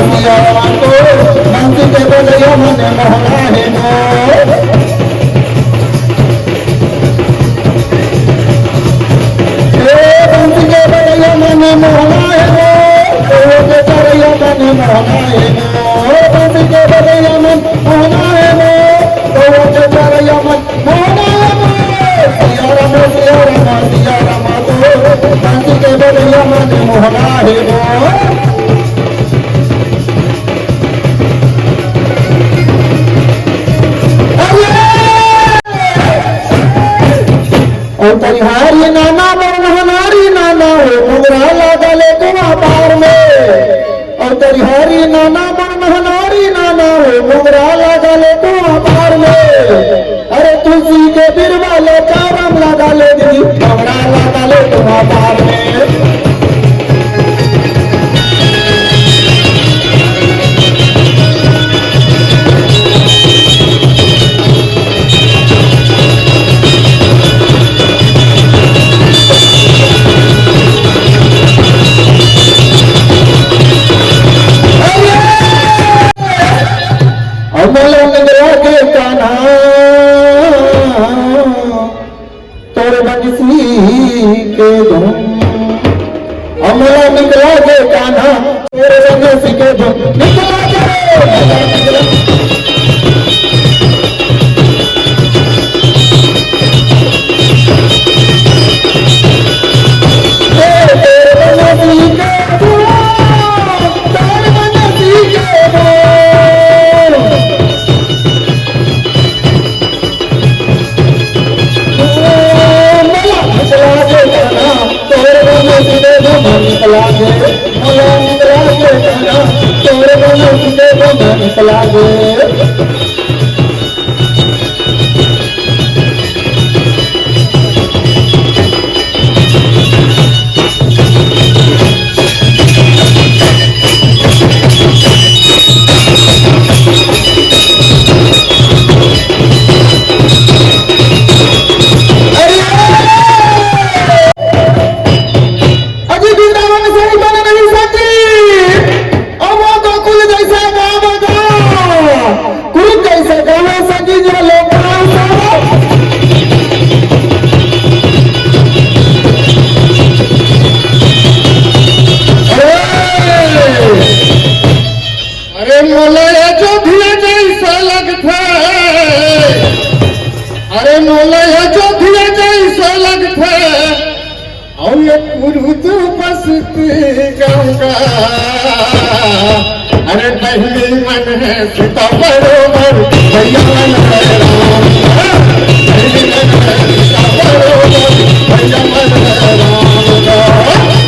सिया रामा को बंसी के बजैया मन मोहना है गो बंसी के बजैया मन मोहना है गो के चरैया मन मोहना है गो बंसी के बजैया मन मोहना है गो के चरैया मन मोहना है गो सिया रामा को बंसी के बजैया मन मोहना है गो और तनिहारी नाना बरनहनारी नाना हो मुगरा लागले कुआ पार में और तनिहारी नाना बरनहनारी नाना हो मुगरा लागले कुआ पार में अरे तुलसी के बिरवा ले चारम लागले दी मुगरा लागले कुआ पार में अमला निकला के कान्हा तोरे बंसी के धुन अमला निकला के कान्हा तोरे बंसी के धुन निकला के अरे पहली मन है सीता बरोबर भैया मन है राम पहली मन है सीता बरोबर भैया मन है राम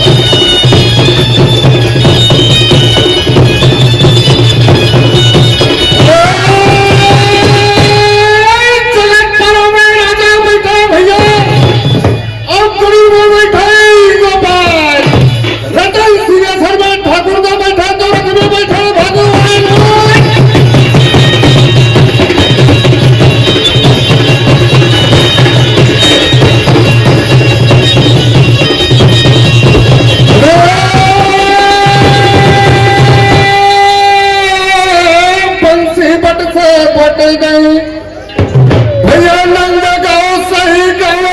भैया नंद गाँव सही गाँव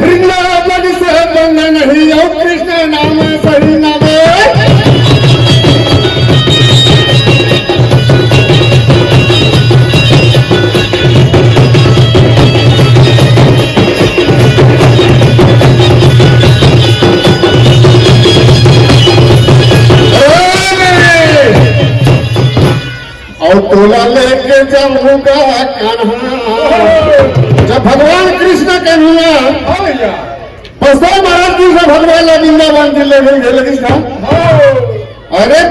वृंदावन से बंद नहीं और कृष्ण नाम सही नाम और तोला लेके जाऊंगा कान्हा जब भगवान कृष्ण कन्हैया बसो महाराज जी से भगवान वृंदावन जिले में लगी था अरे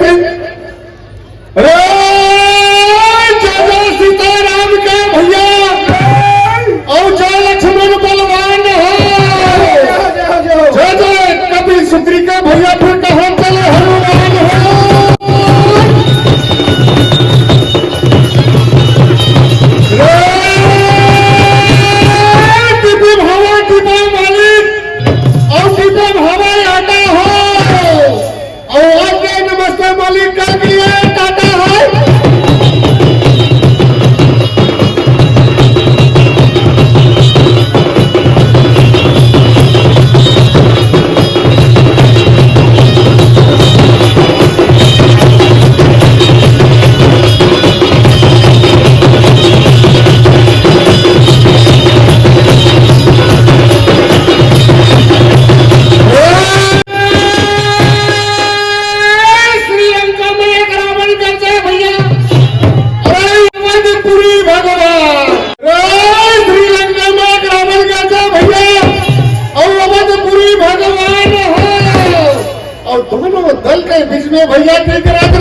जय सीताराम का भैया और जय लक्ष्मण बलवान है जय जय कपिल सुत्री का भैया फिर कहाँ चले हनुमान हो मालिक में भैया टेकराज